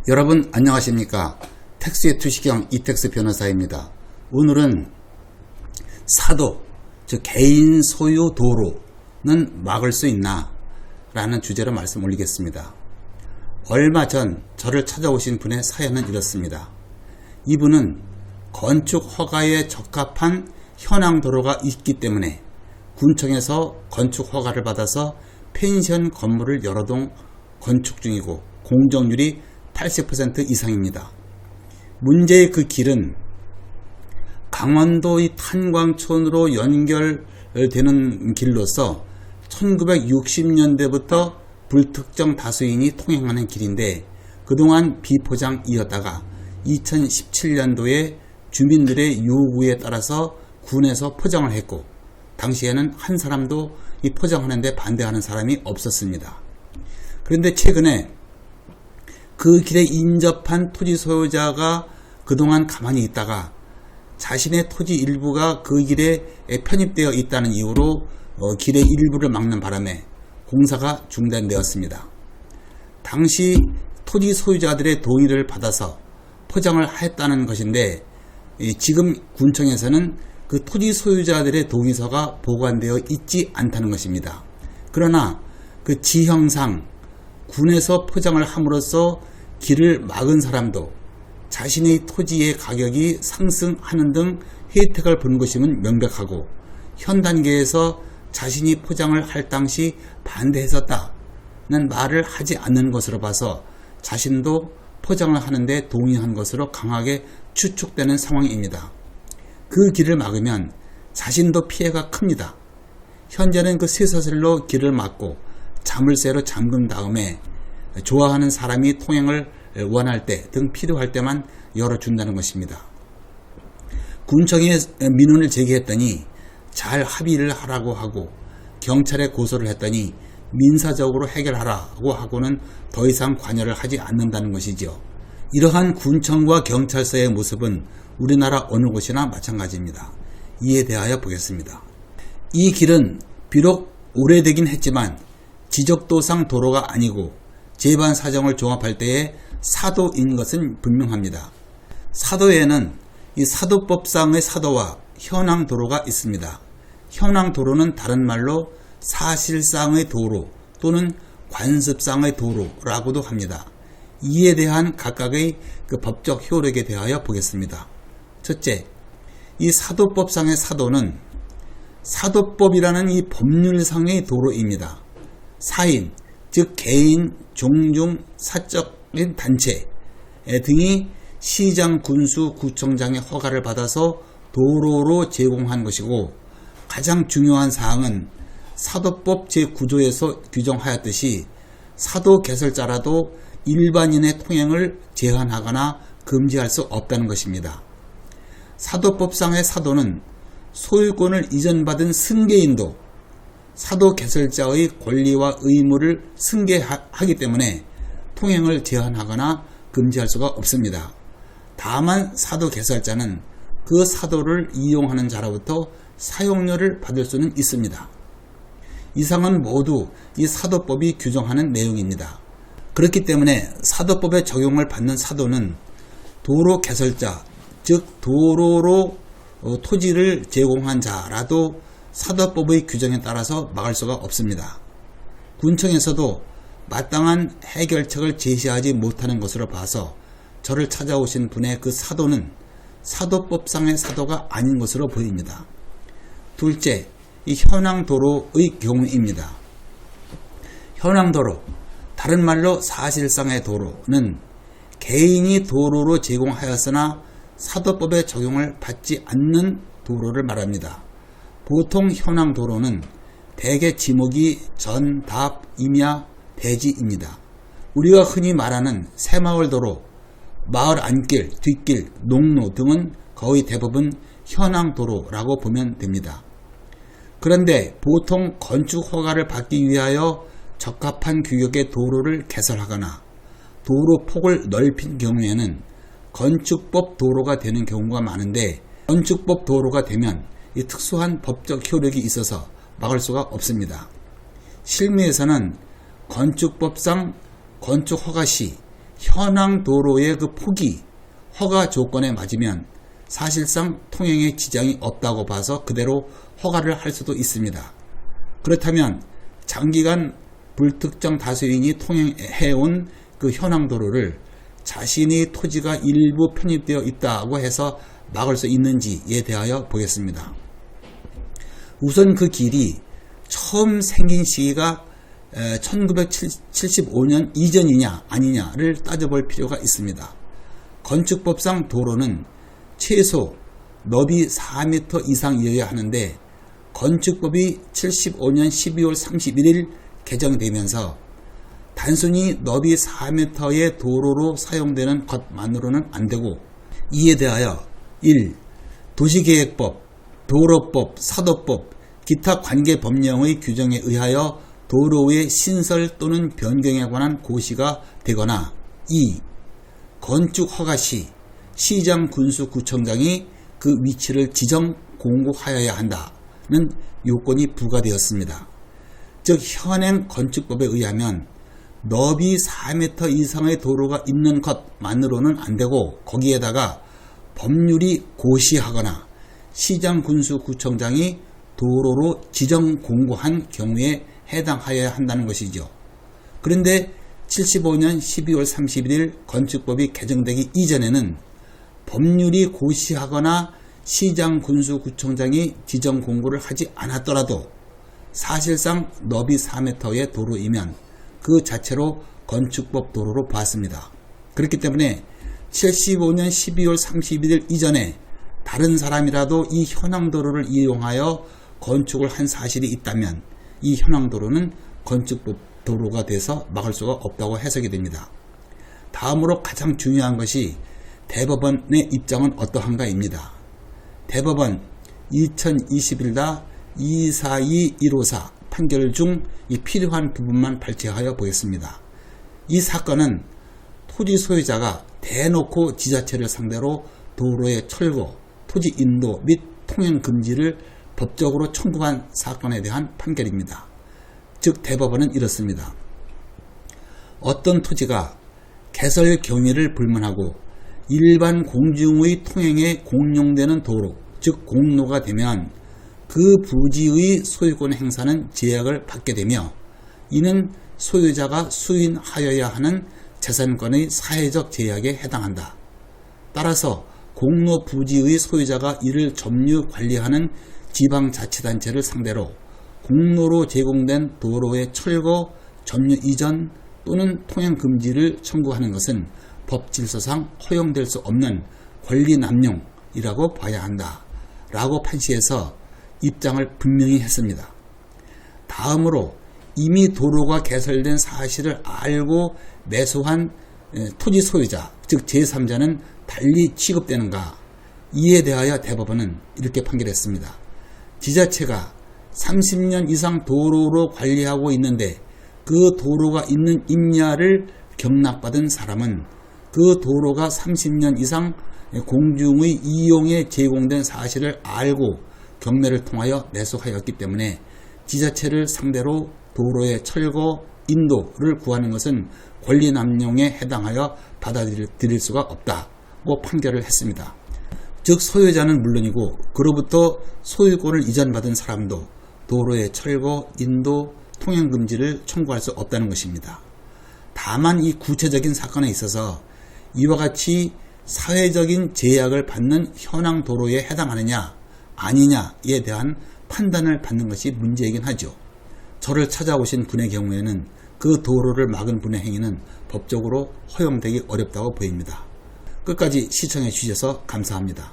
여러분 안녕하십니까. 택스의 투시경 이택스 변호사입니다. 오늘은 사도, 즉 개인 소유 도로는 막을 수 있나 라는 주제로 말씀 올리겠습니다. 얼마 전 저를 찾아오신 분의 사연은 이렇습니다. 이분은 건축 허가에 적합한 현황 도로가 있기 때문에 군청에서 건축 허가를 받아서 펜션 건물을 여러 동 건축 중이고 공정률이 80% 이상입니다. 문제의 그 길은 강원도의 탄광촌으로 연결되는 길로서 1960년대부터 불특정 다수인이 통행하는 길인데 그동안 비포장이었다가 2017년도에 주민들의 요구에 따라서 군에서 포장을 했고 당시에는 한 사람도 이 포장하는데 반대하는 사람이 없었습니다. 그런데 최근에 그 길에 인접한 토지 소유자가 그동안 가만히 있다가 자신의 토지 일부가 그 길에 편입되어 있다는 이유로 길의 일부를 막는 바람에 공사가 중단되었습니다. 당시 토지 소유자들의 동의를 받아서 포장을 했다는 것인데 지금 군청에서는 그 토지 소유자들의 동의서가 보관되어 있지 않다는 것입니다. 그러나 그 지형상 군에서 포장을 함으로써 길을 막은 사람도 자신의 토지의 가격이 상승하는 등 혜택을 본 것임은 명백하고 현 단계에서 자신이 포장을 할 당시 반대했었다는 말을 하지 않는 것으로 봐서 자신도 포장을 하는데 동의한 것으로 강하게 추측되는 상황입니다. 그 길을 막으면 자신도 피해가 큽니다. 현재는 그 쇠사슬로 길을 막고 자물쇠로 잠근 다음에 좋아하는 사람이 통행을 원할 때 등 필요할 때만 열어준다는 것입니다. 군청에 민원을 제기했더니 잘 합의를 하라고 하고 경찰에 고소를 했더니 민사적으로 해결하라고 하고는 더 이상 관여를 하지 않는다는 것이죠. 이러한 군청과 경찰서의 모습은 우리나라 어느 곳이나 마찬가지입니다. 이에 대하여 보겠습니다. 이 길은 비록 오래되긴 했지만 지적도상 도로가 아니고 재반 사정을 종합할 때에 사도인 것은 분명합니다. 사도에는 이 사도법상의 사도와 현황 도로가 있습니다. 현황 도로는 다른 말로 사실상의 도로 또는 관습상의 도로라고도 합니다. 이에 대한 각각의 그 법적 효력에 대하여 보겠습니다. 첫째, 이 사도법상의 사도는 사도법이라는 이 법률상의 도로입니다. 사인, 즉 개인, 종중, 사적인 단체 등이 시장, 군수, 구청장의 허가를 받아서 도로로 제공한 것이고 가장 중요한 사항은 사도법 제9조에서 규정하였듯이 사도 개설자라도 일반인의 통행을 제한하거나 금지할 수 없다는 것입니다. 사도법상의 사도는 소유권을 이전받은 승계인도 사도 개설자의 권리와 의무를 승계하기 때문에 통행을 제한하거나 금지할 수가 없습니다. 다만 사도 개설자는 그 사도를 이용하는 자로부터 사용료를 받을 수는 있습니다. 이상은 모두 이 사도법이 규정하는 내용입니다. 그렇기 때문에 사도법의 적용을 받는 사도는 도로 개설자, 즉 도로로 토지를 제공한 자라도 사도법의 규정에 따라서 막을 수가 없습니다. 군청에서도 마땅한 해결책을 제시하지 못하는 것으로 봐서 저를 찾아오신 분의 그 사도는 사도법상의 사도가 아닌 것으로 보입니다. 둘째, 이 현황도로의 경우입니다. 현황도로, 다른 말로 사실상의 도로는 개인이 도로로 제공하였으나 사도법의 적용을 받지 않는 도로를 말합니다. 보통 현황도로는 대개 지목이 전, 답, 임야, 대지입니다. 우리가 흔히 말하는 새마을도로, 마을 안길, 뒷길, 농로 등은 거의 대부분 현황도로라고 보면 됩니다. 그런데 보통 건축 허가를 받기 위하여 적합한 규격의 도로를 개설하거나 도로 폭을 넓힌 경우에는 건축법 도로가 되는 경우가 많은데 건축법 도로가 되면 이 특수한 법적 효력이 있어서 막을 수가 없습니다. 실무에서는 건축법상 건축 허가 시 현황 도로의 그 폭이 허가 조건에 맞으면 사실상 통행에 지장이 없다고 봐서 그대로 허가를 할 수도 있습니다. 그렇다면 장기간 불특정 다수인이 통행해온 그 현황 도로를 자신의 토지가 일부 편입되어 있다고 해서 막을 수 있는지에 대하여 보겠습니다. 우선 그 길이 처음 생긴 시기가 1975년 이전이냐 아니냐를 따져볼 필요가 있습니다. 건축법상 도로는 최소 너비 4m 이상이어야 하는데 건축법이 75년 12월 31일 개정되면서 단순히 너비 4m의 도로로 사용되는 것만으로는 안되고, 이에 대하여 1. 도시계획법, 도로법, 사도법, 기타 관계 법령의 규정에 의하여 도로의 신설 또는 변경에 관한 고시가 되거나 2. 건축 허가 시 시장 군수구청장이 그 위치를 지정 공고하여야 한다는 요건이 부과되었습니다. 즉 현행 건축법에 의하면 너비 4m 이상의 도로가 있는 것만으로는 안되고, 거기에다가 법률이 고시하거나 시장 군수구청장이 도로로 지정 공고한 경우에 해당하여야 한다는 것이죠. 그런데 75년 12월 31일 건축법이 개정되기 이전에는 법률이 고시하거나 시장 군수구청장이 지정 공고를 하지 않았더라도 사실상 너비 4m의 도로이면 그 자체로 건축법 도로로 보았습니다. 그렇기 때문에 75년 12월 31일 이전에 다른 사람이라도 이 현황도로를 이용하여 건축을 한 사실이 있다면 이 현황도로는 건축법 도로가 돼서 막을 수가 없다고 해석이 됩니다. 다음으로 가장 중요한 것이 대법원의 입장은 어떠한가입니다. 대법원 2021-242154 판결 중 이 필요한 부분만 발췌하여 보겠습니다. 이 사건은 토지 소유자가 대놓고 지자체를 상대로 도로의 철거, 토지 인도 및 통행 금지를 법적으로 청구한 사건에 대한 판결입니다. 즉 대법원은 이렇습니다. 어떤 토지가 개설 경위를 불문하고 일반 공중의 통행에 공용되는 도로, 즉 공로가 되면 그 부지의 소유권 행사는 제약을 받게 되며, 이는 소유자가 수인하여야 하는 재산권의 사회적 제약에 해당한다. 따라서 공로 부지의 소유자가 이를 점유 관리하는 지방자치단체를 상대로 공로로 제공된 도로의 철거, 점유 이전 또는 통행 금지를 청구하는 것은 법질서상 허용될 수 없는 권리남용이라고 봐야 한다 라고 판시해서 입장을 분명히 했습니다. 다음으로 이미 도로가 개설된 사실을 알고 매수한 토지 소유자, 즉 제3자는 달리 취급되는가? 이에 대하여 대법원은 이렇게 판결했습니다. 지자체가 30년 이상 도로로 관리하고 있는데 그 도로가 있는 임야를 경납받은 사람은 그 도로가 30년 이상 공중의 이용에 제공된 사실을 알고 경매를 통하여 매수하였기 때문에 지자체를 상대로 도로의 철거, 인도를 구하는 것은 권리남용에 해당하여 받아들일 수가 없다고 판결을 했습니다. 즉 소유자는 물론이고 그로부터 소유권을 이전받은 사람도 도로의 철거, 인도, 통행금지를 청구할 수 없다는 것입니다. 다만 이 구체적인 사건에 있어서 이와 같이 사회적인 제약을 받는 현황 도로에 해당하느냐 아니냐에 대한 판단을 받는 것이 문제이긴 하죠. 저를 찾아오신 분의 경우에는 그 도로를 막은 분의 행위는 법적으로 허용되기 어렵다고 보입니다. 끝까지 시청해 주셔서 감사합니다.